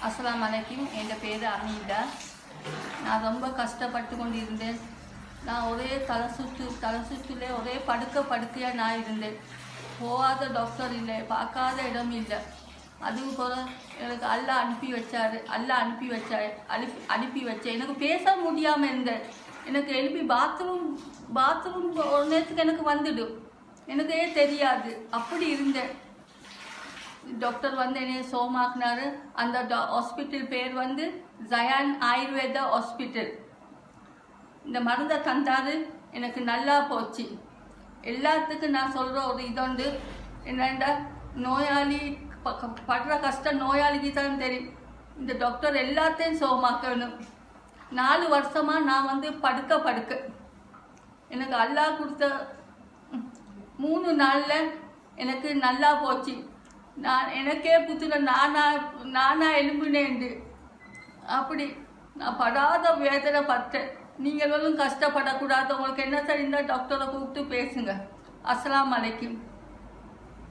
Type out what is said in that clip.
அஸ்ஸலாமு அலைக்கும். என் பேர் அமீதா. நான் ரொம்ப கஷ்டப்பட்டு கொண்டு இருந்தேன். நான் ஒரே தலை சுற்றுல ஒரே படுக்கையாக நான் இருந்தேன். போகாத டாக்டர் இல்லை, பார்க்காத இடம் இல்லை. அதுவும் போல எனக்கு அல்லாஹ் அனுப்பி வச்சேன். எனக்கு பேச முடியாமல் இருந்தேன். எனக்கு எழுப்பி பாத்ரூம் ஒரு நேரத்துக்கு எனக்கு வந்துடும், எனக்கே தெரியாது. அப்படி இருந்தேன். டாக்டர் என்னை சோமாக்குனாரு. அந்த ஹாஸ்பிட்டல் பேர் ஜயான் ஆயுர்வேதா ஹாஸ்பிட்டல். இந்த மருந்தை தந்தாரு, எனக்கு நல்லா போச்சு. எல்லாத்துக்கும் நான் சொல்கிற ஒரு இதொண்டு என்னென்னா, நோயாளி படுற கஷ்டம் நோயாளிக்கு தான் தெரியும். இந்த டாக்டர் எல்லாத்தையும் சோமாக்கணும். 4 வருஷமாக நான் படுக்க எனக்கு அல்லாஹ் கொடுத்த 3 நாளில் எனக்கு நல்லா போச்சு. எனக்கே புத்துல நானா எலும்புனேண்டு. அப்படி நான் படாத வேதனை பட்டேன். நீங்களும் கஷ்டப்படக்கூடாது. உங்களுக்கு என்ன தெரிந்தால் டாக்டரை கூப்பிட்டு பேசுங்க. அஸ்ஸலாமு அலைக்கும்.